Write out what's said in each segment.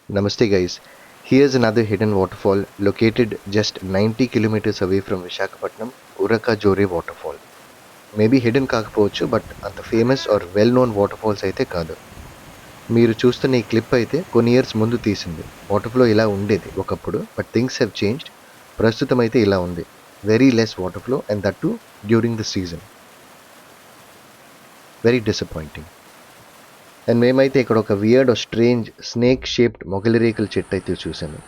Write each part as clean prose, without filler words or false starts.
Namaste guys. Here's another hidden waterfall located just 90 kilometers away from Visakhapatnam, Uraka Jore waterfall. Maybe hidden కాకపోవచ్చు, but అంత famous are well known waterfalls అయితే కాదు. మీరు చూస్తున్న ఈ clip అయితే కొన్ని ఇయర్స్ ముందు తీసింది. వాటర్ఫ్లో ఇలా ఉండేది ఒకప్పుడు, బట్ థింగ్స్ హ్యావ్ చేంజ్డ్. ప్రస్తుతం అయితే ఇలా ఉంది. Very less water flow and that too during the season. Very disappointing. And మేమైతే ఇక్కడ ఒక weird or strange snake shaped మొగలి రేకుల చెట్టు అయితే చూసాను.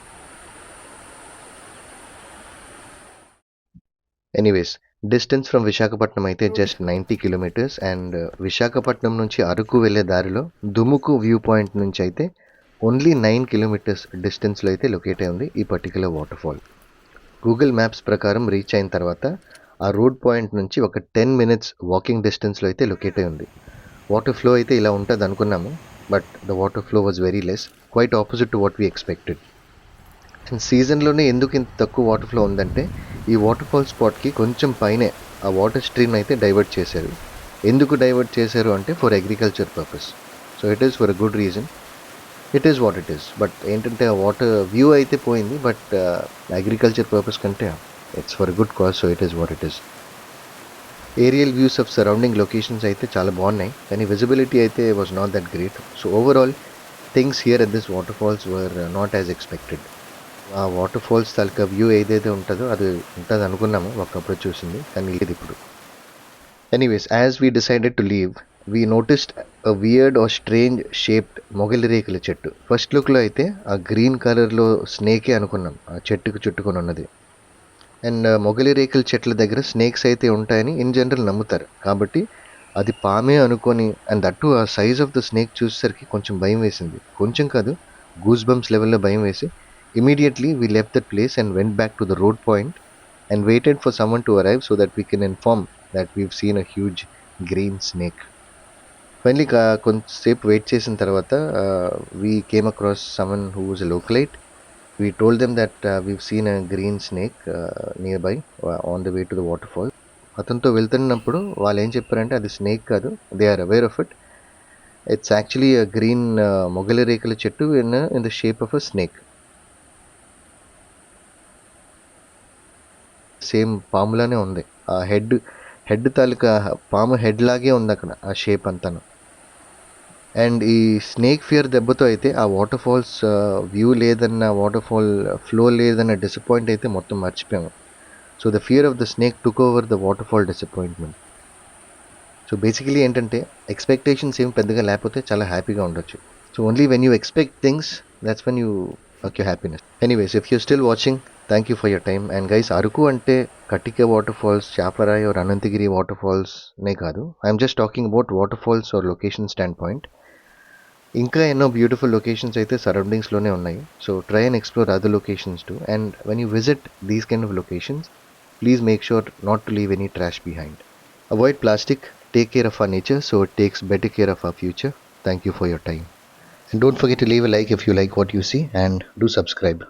ఎనీవేస్, డిస్టెన్స్ ఫ్రమ్ విశాఖపట్నం అయితే జస్ట్ 90 కిలోమీటర్స్ అండ్ విశాఖపట్నం నుంచి అరకు వెళ్ళే దారిలో దుముకు వ్యూ పాయింట్ నుంచి అయితే ఓన్లీ 9 కిలోమీటర్స్ డిస్టెన్స్లో అయితే లొకేట్ అయి ఉంది ఈ పర్టికులర్ వాటర్ఫాల్. గూగుల్ మ్యాప్స్ ప్రకారం రీచ్ అయిన తర్వాత ఆ రోడ్ పాయింట్ నుంచి ఒక 10 మినిట్స్ వాకింగ్ డిస్టెన్స్లో అయితే లొకేట్ అయి ఉంది. వాటర్ ఫ్లో అయితే ఇలా ఉంటుంది అనుకున్నాము, but the water flow was very less, quite opposite to what we expected. And సీజన్లోనే ఎందుకు ఇంత తక్కువ వాటర్ ఫ్లో ఉందంటే ఈ వాటర్ ఫాల్ స్పాట్కి కొంచెం పైనే ఆ వాటర్ స్ట్రీమ్ అయితే డైవర్ట్ చేశారు. ఎందుకు డైవర్ట్ చేశారు అంటే for agriculture purpose. So it is for a good reason. It is what it is. But ఏంటంటే ఆ వాటర్ వ్యూ అయితే పోయింది, బట్ అగ్రికల్చర్ పర్పస్ కంటే it's for good cause. So it is what it is. Aerial views of surrounding locations అయితే చాలా బాగున్నాయి, కానీ visibility అయితే was not that great. So overall things here at this waterfalls were not as expected. ఆ water falls తాలూకా view ఏదైతే ఉంటుందో అది ఉంటుంది అనుకున్నాము ఒకప్పుడు చూసింది, కానీ లేదు ఇప్పుడు. Anyways, as we decided to leave, we noticed a weird or strange shaped మొగలి రేకుల చెట్టు. ఫస్ట్ లుక్లో అయితే ఆ గ్రీన్ కలర్లో స్నేకే అనుకున్నాం ఆ చెట్టుకు చుట్టుకొని ఉన్నది. అండ్ మొగలి రేకుల చెట్ల దగ్గర స్నేక్స్ అయితే ఉంటాయని ఇన్ జనరల్ నమ్ముతారు, కాబట్టి అది పామే అనుకొని, అండ్ దట్టు ఆ సైజ్ ఆఫ్ ద స్నేక్ చూసేసరికి కొంచెం భయం వేసింది. కొంచెం కాదు, గూస్ బంప్స్ లెవెల్లో భయం వేసి immediately we left that place and went back to the road point and waited for someone to arrive so that we can inform that we've seen a huge green snake. Finally, కొంతసేపు wait చేసిన తర్వాత we came across someone who was a localite. We told them that we've seen a green snake nearby on the way to the waterfall. అతనితో వెళ్తున్నప్పుడు వాళ్ళు ఏం చెప్పారంటే అది snake కాదు, they are aware of it. It's actually a green మొగలి రేకుల చెట్టు in the shape of a snake. Same పాములానే ఉంది. ఆ హెడ్ తాలూకా పాము హెడ్ లాగే ఉంది అక్కడ ఆ షేప్ అంతాను. అండ్ ఈ స్నేక్ ఫియర్ దెబ్బతో అయితే ఆ వాటర్ ఫాల్స్ వ్యూ లేదన్న, వాటర్ ఫాల్ ఫ్లో లేదన్న డిసప్పాయింట్ అయితే మొత్తం మర్చిపోయాము. So the fear of the snake took over the water fall disappointment. So basically ఏంటంటే ఎక్స్పెక్టేషన్స్ ఏం పెద్దగా లేకపోతే చాలా హ్యాపీగా ఉండొచ్చు. So only when you expect things, that's when you work your happiness. Anyways, if you still watching, thank you for your time. And guys, Araku అంటే Katika water falls, Chaparai or Anantagiri water ఫాల్స్నే కాదు, I'm just talking about waterfalls or location stand point. ఇంకా ఎన్నో beautiful locations అయితే సరౌండింగ్స్లోనే ఉన్నాయి. So try and explore other locations too. And when you visit these kind of locations, please make sure not to leave any trash behind. Avoid plastic, take care of our nature so it takes better care of our future. Thank you for your time. And don't forget to leave a like if you like what you see, and do subscribe.